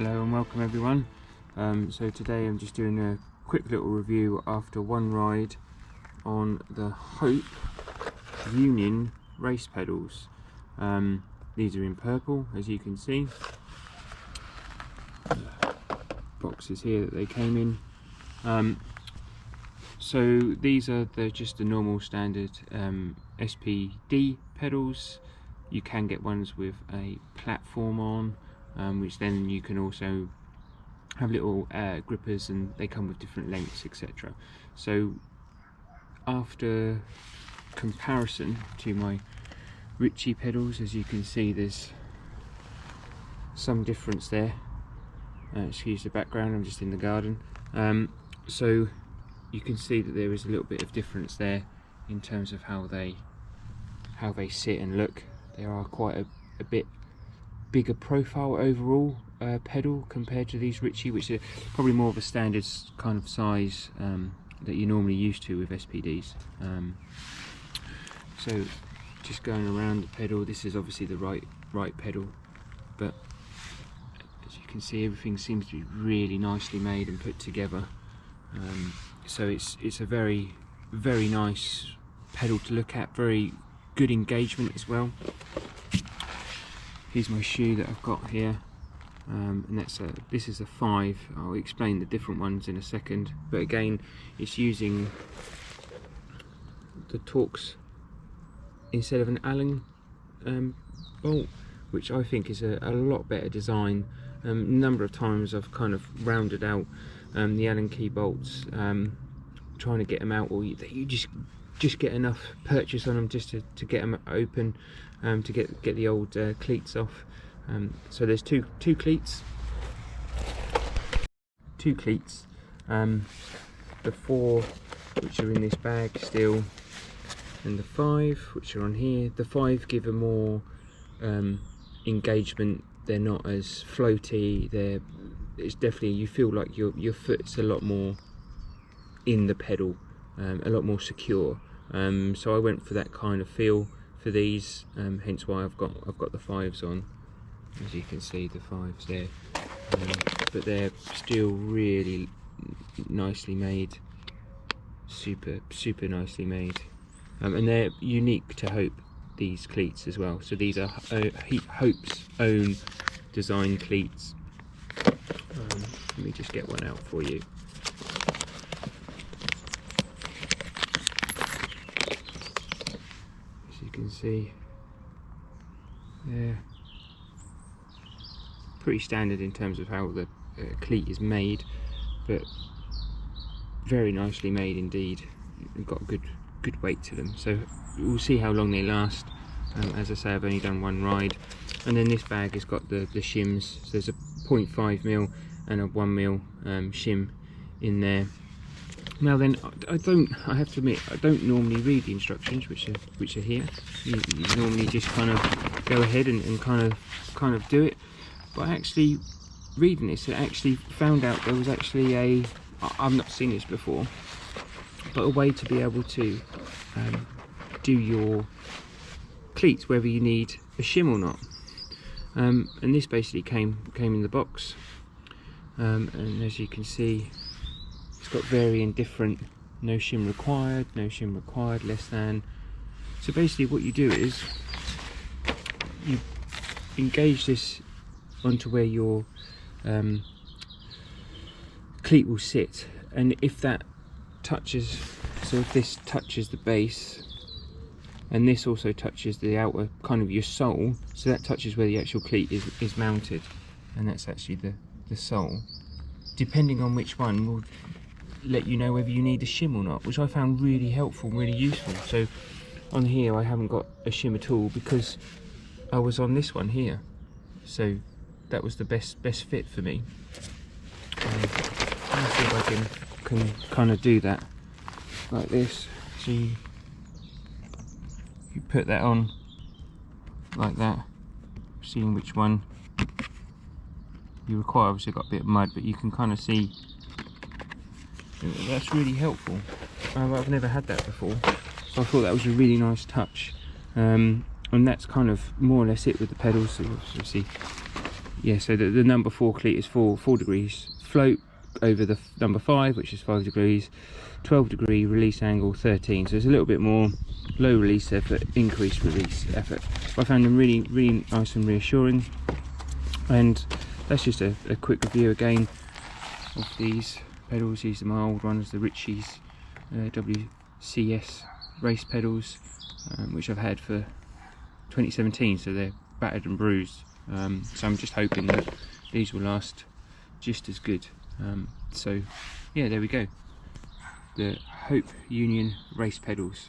Hello and welcome everyone. So today I'm just doing a quick little review after one ride on the Hope Union race pedals. These are in purple, as you can see. Boxes here that they came in. So these are just the normal standard SPD pedals. You can get ones with a platform on, which then you can also have little grippers, and they come with different lengths, etc. So after comparison to my Ritchie pedals, as you can see, there's some difference there. Excuse the background, I'm just in the garden. So you can see that there is a little bit of difference there in terms of how they sit and look. They are quite a bit bigger profile overall pedal compared to these Ritchie, which are probably more of a standard kind of size that you're normally used to with SPDs. So just going around the pedal, this is obviously the right pedal, but as you can see, everything seems to be really nicely made and put together. So it's a very nice pedal to look at, very good engagement as well. Here's my shoe that I've got here, and this is a 5. I'll explain the different ones in a second, but again, it's using the Torx instead of an Allen bolt, which I think is a lot better design. A number of times I've kind of rounded out the Allen key bolts, trying to get them out, or you just get enough purchase on them just to get them open, to get the old cleats off. So there's two cleats, the 4 which are in this bag still, and the 5 which are on here. The 5 give a more engagement. They're not as floaty. It's definitely, you feel like your foot's a lot more in the pedal, a lot more secure. So I went for that kind of feel for these, hence why I've got the 5s on. As you can see, the 5s there, but they're still really nicely made, super nicely made, and they're unique to Hope, these cleats as well. So these are Hope's own design cleats. Let me just get one out for you. As you can see, they're pretty standard in terms of how the cleat is made, but very nicely made indeed. They've got a good weight to them, so we'll see how long they last. As I say, I've only done one ride. And then this bag has got the shims. So there's a 0.5mm and a 1mm shim in there. Now then, I have to admit, I don't normally read the instructions which are here. You normally just kind of go ahead and kind of do it. But actually, reading this, I actually found out there was actually I've not seen this before, but a way to be able to do your cleats, whether you need a shim or not. And this basically came in the box, and as you can see, it's got varying different, no shim required, less than. So basically what you do is you engage this onto where your cleat will sit, and if that touches, so if this touches the base, and this also touches the outer kind of your sole, so that touches where the actual cleat is mounted, and that's actually the sole. Depending on which one will let you know whether you need a shim or not, which I found really helpful, really useful. So on here I haven't got a shim at all because I was on this one here, so that was the best fit for me. Let me see if I can kind of do that like this. So you put that on like that, seeing which one you require. Obviously got a bit of mud, but you can kind of see. That's really helpful. I've never had that before, so I thought that was a really nice touch. And that's kind of more or less it with the pedals. So obviously yeah, so the number 4 cleat is 4 degrees float over the number 5, which is 5 degrees, 12 degree release angle 13, so it's a little bit more low release effort, increased release effort. I found them really nice and reassuring. And that's just a quick review again of these pedals. These are my old ones, the Ritchie's WCS race pedals, which I've had for 2017, so they're battered and bruised. So I'm just hoping that these will last just as good. So yeah, there we go, the Hope Union race pedals.